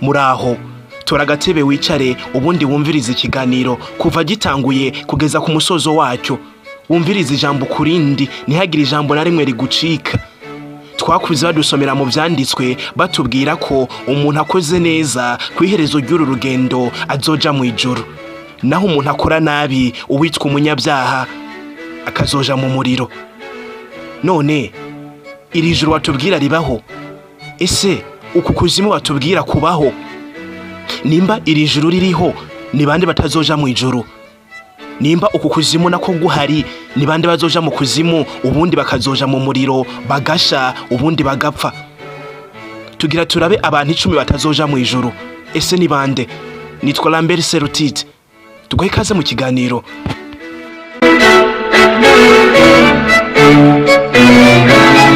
muraho tora agatebe wicare ubundi wumvirize ikiganiro kuva gitanguye kugeza ku musozo wacyo. Wumvirize ijambo kurindi ntihagire ijambo na rimwe rigucika. Twakuze badusomera mu vyanditswe batubwira ko umuntu akoze neza kwiherezo ry'uru rugendo azoja mu ijuru, naho umuntu akora nabi uwitwa umunyabyaha akazoja mu muriro. None iri juru watubwira ribaho? Ese uku kuzimu watubwira kubaho? Nimba iri juru ririho ni bande batazoja mu ijuru? Nimba uku kuzimu nako guhari ni bande bazoja mu kuzimu ubundi bakazoja mu muriro bagasha ubundi bagapfa? Tugira turabe abantu 10 batazoja mu ijuru. Ese ni bande? Nitwa Lambert Serutite. Tugoye kaze mu kiganiro.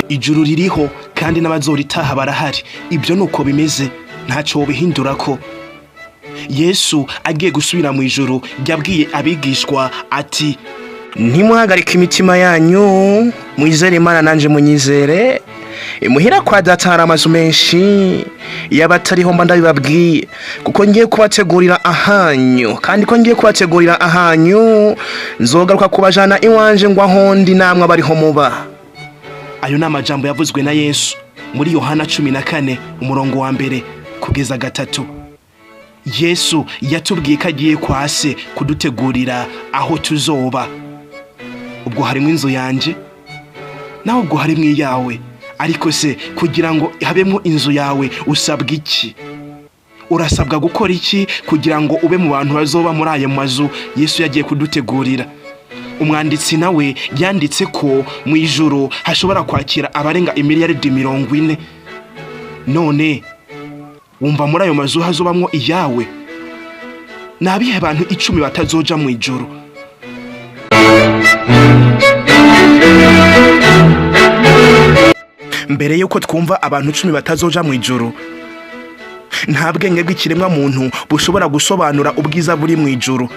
Ijuru ririho kandi n'abazoritaha barahari. Ibyo nuko bimeze, ntaco bihindura ko. Yesu agiye gusubira mu ijuru yabwiye abigishwa ati, ntimuhagarike imitima yanyu, mwizere Imana nanje munyizere. Imuhira kwa data hari amazu menshi, yabatariho mba ndabibabwiye, kuko ngiye kubategurira ahanyu, kandi ko ngiye kubategurira ahanyu nzogaruka kubajana iwanje ngo ahondi namwe abariho muba. Ayo ni amajambo yavuzwe na Yesu muri Yohana 14 umurongo wa 1 kugeza 3. Yesu yatubwiye ko agiye kwa se kudutegurira aho tuzoba. Ubwo harimo inzu yanje naho ubwo harimo iyawe, ariko se kugira ngo habemo inzu yawe usabwa iki? Urasabwa gukora iki kugira ngo ube mu bantu bazoba muri ayo mazu Yesu yagiye kudutegurira? Umwanditsi nawe yanditse ko mu ijuru hashobora kwakira abarenga imiliyaridi 40. None wumva muri ayo mazu hazobamwo iyawe? Nabihe abantu 10 batazoja mu ijuru? Mbere yuko twumva abantu 10 batazoja mu ijuru, nta bwenge bw'ikiremwa muntu bushobora gusobanura ubwiza buri mu ijuru.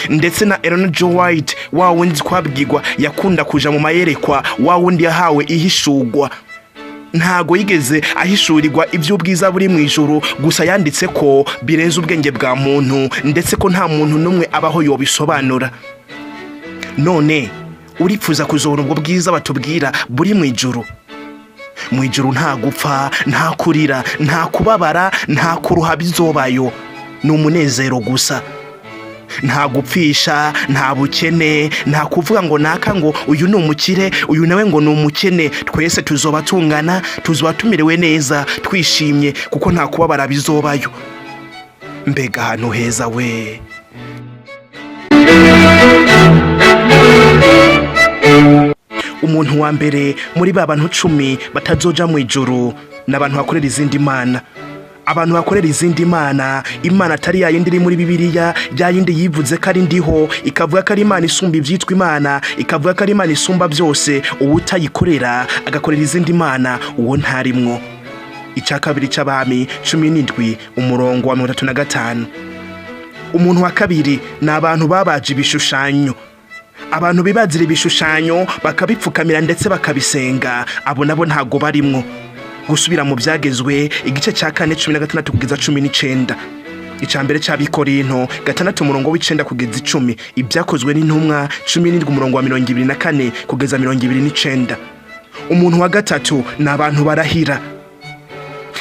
Ndetse na Ellen G. White wa wundi kwabwirwa yakunda kuja mu mayerekwa, wa wundi yahawe ihishurwa, ntago yigeze ahishurirwa iby'ubwiza buri mu ijuru, gusa yanditse ko birenze ubwenge bwa muntu, ndetse ko nta muntu numwe abaho yobisobanura. None uripfuza kuzobona ubwo bwiza batubwira buri mu ijuru? Mu ijuru nta gupfa, nta kurira, nta kubabara, nta kuruha bizobayo. Ni umunezero gusa. Nta gupfisha, nta bukene, nta kuvuga ngo naka ngo uyu ni umukire, uyu nawe ngo ni umukene. Twese tuzoba tungana, tuzoba tumerewe neza, twishimye, kuko nta kubabara bizobayo. Mbega ahantu heza we! Umuntu wa mbere muri ba bantu 10 batazoja mu ijuru n'abantu bakorera izindi mana. Abantu bakorera izindi mana, Imana atari yayindi iri muri Bibiliya, yayindi yivuze ko ari ndiho, ikavuga ko ari Imana isumba ivyitwa Imana, ikavuga ko ari Imana isumba byose. Uwutayikorera agakorera izindi mana, uwo ntarimwo. Icya kabiri c'Abami 17 umurongo wa 35. Umuntu wa kabiri n'abantu babaje ibishushanyo. Abantu bibazira ibishushanyo bakabipfukamira ndetse bakabisenga, abo nabo ntago barimwo. Gusubira mu byagezwe igice cya 4:16 kugeza 19. Icambere c'Abikorinto 6 umurongo w'9 kugeza 10. Ibyakozwe n'intumwa 17 umurongo wa 24 kugeza 29. Umuntu wa gatatu n'abantu barahira.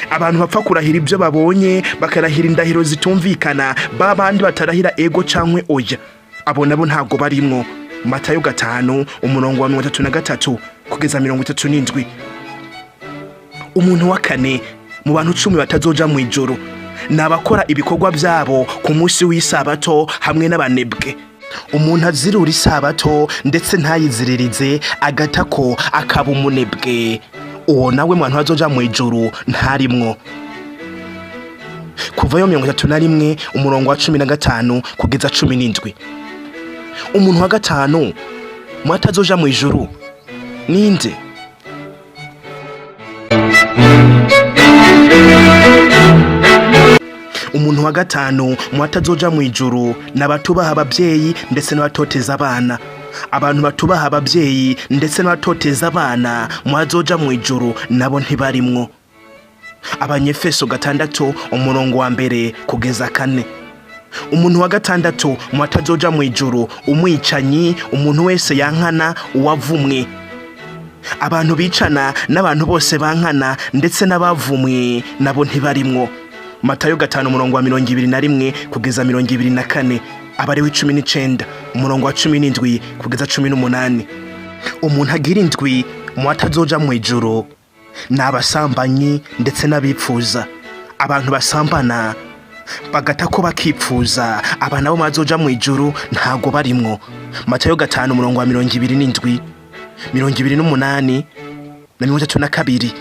Abantu bapfa kurahira ibyo babonye, bakarahira indahiro zitumvikana, babandi batarahira ego cankwe oya, abo nabo ntago barimwo. Matayo 5 umurongo wa 33 kugeza 37. Umuntu wa kane mu bantu 10 batazoja mu ijuru n'abakora ibikorwa byabo ku munsi w'isabato hamwe n'abanebwe. Umuntu azirura isabato ndetse ntayiziririze agatako akaba umunebwe, uwo nawe mwantu bazoja mu ijuru ntarimwo. Kuva yo 31 umurongo wa 15 kugeza 17. Umuntu wa gatanu mwatazoja mu ijuru ninde? Umuntu wa gatanu mwatazoja mu ijuru n'abatubaha abavyeyi ndetse n'abatoteza abana. Abantu batubaha abavyeyi ndetse n'abatoteza abana mwazoja mu ijuru nabo ntibarimwo. Abanyefeso 6:1 kugeza 4. Umuntu wa gatandatu mu batazoja mu ijuru, umwicanyi, umuntu wese yankana, uwavumwe. Abantu bicana n'abantu bose bankana ndetse n'abavumwe nabo ntibarimwo. Matayo 5:21 kugeza 24. Abarewi 19:17 kugeza 18. Umuntu agira indwi mu batazoja mu ijuru n'abasambanyi ndetse n'abipfuza. Abantu basambana bagata ko bakipfuza, aba nabo bazoja mu ijuru ntago barimwo. Matayo 5:27, 28 na 32.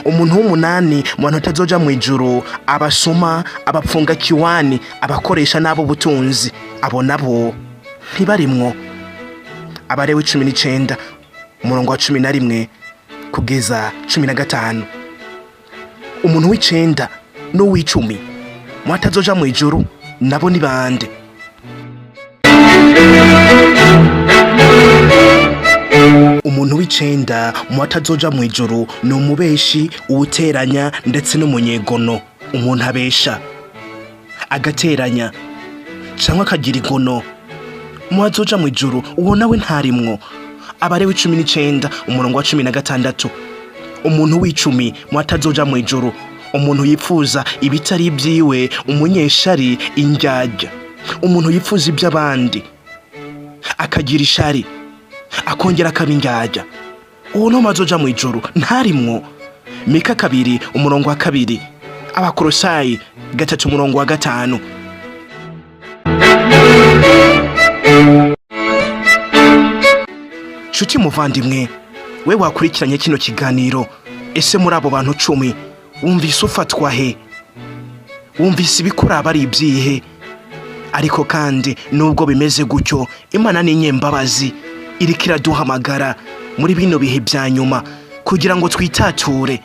Umuntu w'umunani mu bantu batazoja mu ijuru, abasoma, abapfunga kiwani, abakoresha nabo butunzi, abo nabo ntibarimwo. Abarewi 19:11 kugeza 15. Umuntu w'icenda n'uw'icumi mu batazoja mu ijuru nabo ni bande? Umuntu w'icenda mu batazoja mu ijuru ni umubeshi, uwuteranya ndetse n'umunyegono. Umuntu abesha, agateranya cyangwa akagira igono mu bazoja mu ijuru, uwo nawe ntarimwo. Abarewi 19:16. Umuntu w'icumi mu batazoja mu ijuru, umuntu yifuza ibitari ibyiwe, umunyeshari, indyarya. Umuntu yifuza iby'abandi akagira ishari, akongera akaba indyarya, uwo no mazoja mu ijuru ntarimwo. Mika 2:2. Abakolosayi 3:5. Nshuti muvandimwe, we wakurikiranye kino kiganiro, ese muri abo bantu 10 wumvise ufatwa he? Wumvise ibikuraba ari ibyihe? Ariko kandi nubwo bimeze gutyo, Imana ni nyembabazi, iriko iraduhamagara muri bino bihe bya nyuma kugira ngo twitature.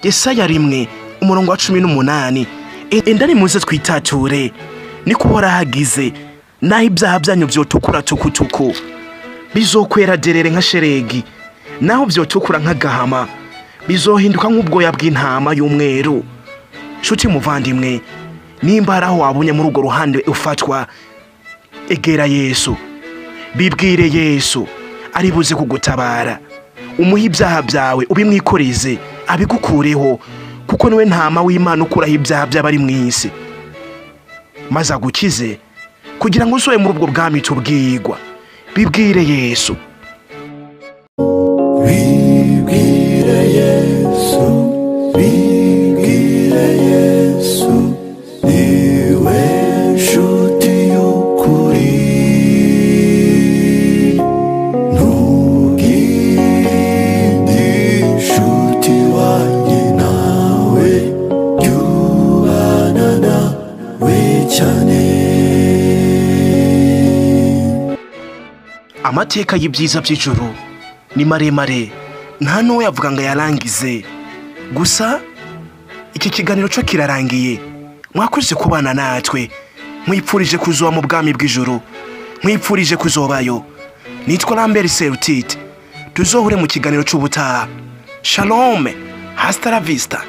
Yesaya 1:18, enda nimuze twitature, niko warahagize, naho ibyaha byanyu byotukura tukutuku bizokwera derere nka sheregi, naho byotukura nk'agahama bizohinduka nk'ubwoya bw'intama y'umweru. Nshuti muvandimwe, nimba hari aho wabonye muri urwo ruhande ufatwa, egera Yesu, bibwire Yesu, ari buze kugutabara. Umuhe ibyaha byawe, ubimwikoreze, abigukureho, kuko niwe ntama w'Imana ukuraho ibyaha by'abari mu isi, maze agukize kugira ngo usohoye muri ubwo bwami tubwirwa. Bibwire Yesu. Bibwire Yesu, bibwire Yesu, niwe nshuti y'ukuri. Ntugire nshuti wanjye nawe, jyubana nawe cyane. Amateka y'ibyiza by'ijuru ni maremare, nta n'uwo yavuga ngo yarangize. Gusa iki kiganiro cyo kirarangiye. Mwakoze kubana natwe, mwipfurije kuzoba mu bwami bw'ijuru, mwipfurije kuzobayo. Nitwa Lambert Serutite, tuzohure mu kiganiro cy'ubutaha. Shalom, hasta la vista.